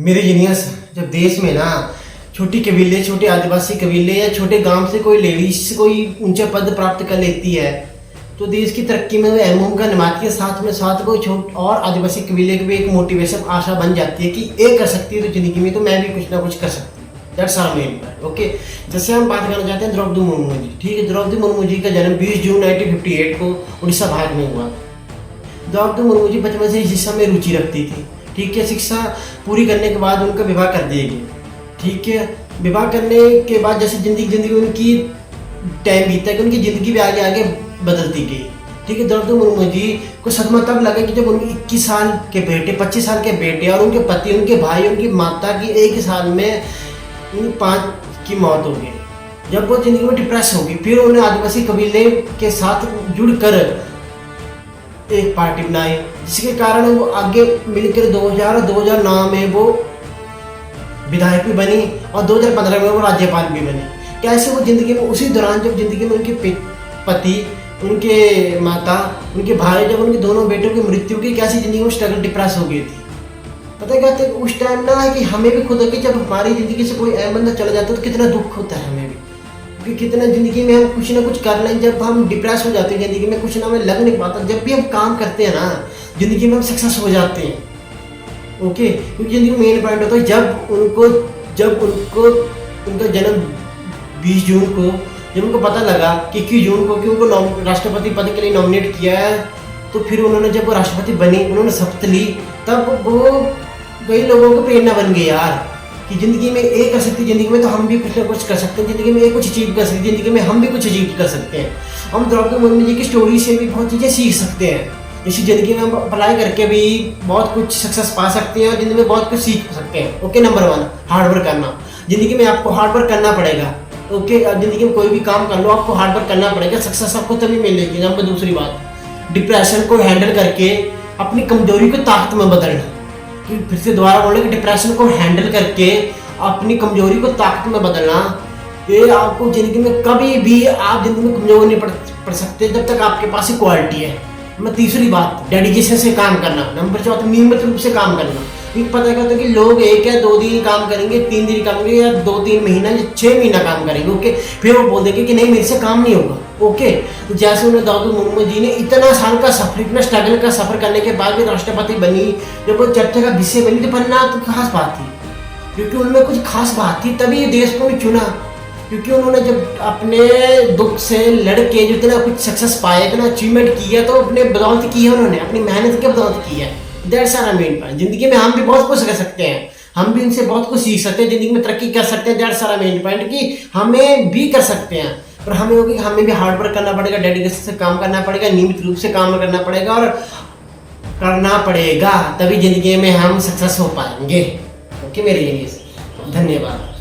मेरे जीनियस, जब देश में ना छोटी कबीले, छोटे आदिवासी कबीले या छोटे गांव से कोई लेडीज कोई ऊंचा पद प्राप्त कर लेती है तो देश की तरक्की में वो अहम भूमिका निभाती है। साथ को छोट और आदिवासी कबीले की भी एक मोटिवेशन आशा बन जाती है कि ये कर सकती है तो जिंदगी में तो मैं भी कुछ ना कुछ कर सकती हूँ। That's our main point. Okay, जैसे हम बात करना चाहते हैं द्रौपदी मुर्मू जी। ठीक है, द्रौपदी मुर्मू जी का जन्म 20 जून 1958 को उड़ीसा भारत में हुआ। द्रौपदी मुर्मू जी बचपन से शिक्षा में रुचि रखती थी। ठीक है, शिक्षा पूरी करने के बाद उनका विवाह कर दिया गया। ठीक है, विवाह करने के बाद जैसे जिंदगी उनकी टाइम बीता कि उनकी जिंदगी भी आगे आगे बदलती गई। ठीक है, द्रौपदी मुर्मू जी को सदमा तब लगा कि जब उनके 21 साल के बेटे, 25 साल के बेटे और उनके पति, उनके भाई, उनकी माता की एक ही साल में 5 की मौत हो गई। जब वो जिंदगी में डिप्रेस हो गई, फिर उन्होंने आदिवासी कबीले के साथ जुड़कर एक पार्टी बनाई, जिसके कारण वो आगे मिलकर 2009 में वो विधायक भी बनी और 2015 में वो राज्यपाल भी बनी। कैसे वो जिंदगी में उसी दौरान जब जिंदगी में उनके पति, उनके माता, उनके भाई, जब उनके दोनों बेटों की मृत्यु की, कैसी जिंदगी में स्ट्रगल डिप्रेस हो गई थी। पता क्या था उस टाइम ना है कि हमें भी खुद कि जब हमारी जिंदगी से कोई अहम बंदा चला जाता है तो कितना दुख होता है हमें भी, क्योंकि कितना जिंदगी में हम कुछ ना कुछ कर लें। जब हम डिप्रेस हो जाते हैं जिंदगी में, कुछ ना हमें लग नहीं पाता, जब भी हम काम करते हैं ना जिंदगी में हम सक्सेस हो जाते हैं। ओके, क्योंकि जिंदगी में मेन पॉइंट होता है जब उनको उनका जन्म 20 जून को, जब उनको पता लगा कि 21 जून को कि उनको राष्ट्रपति पद के लिए नॉमिनेट किया है, तो फिर उन्होंने जब वो राष्ट्रपति बनी, उन्होंने शपथ ली, तब वो कई लोगों को प्रेरणा बन गई यार कि जिंदगी में एक कर सकती है, जिंदगी में तो हम भी कुछ ना कुछ कर सकते हैं, जिंदगी में एक कुछ अचीव कर सकते हैं, जिंदगी में हम भी कुछ अचीव कर सकते हैं। हम द्रौपदी मुर्मू जी की स्टोरी से भी बहुत चीज़ें सीख सकते हैं। इसी जिंदगी में हम अप्लाई करके भी बहुत कुछ सक्सेस पा सकते हैं और जिंदगी में बहुत कुछ सीख सकते हैं। ओके, नंबर 1 हार्ड वर्क करना। जिंदगी में आपको हार्ड वर्क करना पड़ेगा। ओके, जिंदगी में कोई भी काम कर लो आपको हार्ड वर्क करना पड़ेगा, सक्सेस आपको तभी मिलेगी। नंबर 2 बात, डिप्रेशन को हैंडल करके अपनी कमजोरी को ताकत में बदलना। फिर से दोबारा बोले कि डिप्रेशन को हैंडल करके अपनी कमजोरी को ताकत में बदलना। ये आपको जिंदगी में कभी भी आप जिंदगी में कमजोर नहीं पड़ सकते जब तक आपके पास क्वालिटी है। मैं 3 बात, डेडिकेशन से काम करना। नंबर 4 नियमित रूप से काम करना। क्योंकि पता क्या होता है कि लोग 1 या 2 दिन काम करेंगे, 3 दिन काम करेंगे या 2-3 महीना या 6 महीना काम करेंगे। ओके, फिर वो बोल देंगे कि नहीं मेरे से काम नहीं होगा। ओके, तो जैसे उन्हें द्रौपदी मुर्मू जी ने इतना साल का सफर, इतना स्ट्रगल का सफर करने के बाद भी राष्ट्रपति बनी, जब वो चर्चा का विषय बनी, तो बनना तो खास बात थी, क्योंकि उनमें कुछ खास बात थी, तभी ये देश को भी चुना। क्योंकि उन्होंने जब अपने दुख से लड़के जितना कुछ सक्सेस पाया, इतना अचीवमेंट किया, तो अपने बदौलत की है, उन्होंने अपनी मेहनत के बदौलत की है। That's our main point. जिंदगी में हम भी बहुत कुछ कर सकते हैं, हम भी इनसे बहुत कुछ सीख सकते हैं, जिंदगी में तरक्की कर सकते हैं। दैट्स आवर मेन पॉइंट कि हमें भी कर सकते हैं, पर हमें होगी हमें भी हार्ड वर्क करना पड़ेगा, डेडिकेशन से काम करना पड़ेगा, नियमित रूप से काम करना पड़ेगा और करना पड़ेगा, तभी जिंदगी में हम सक्सेस हो पाएंगे। ओके मेरे लिए, धन्यवाद।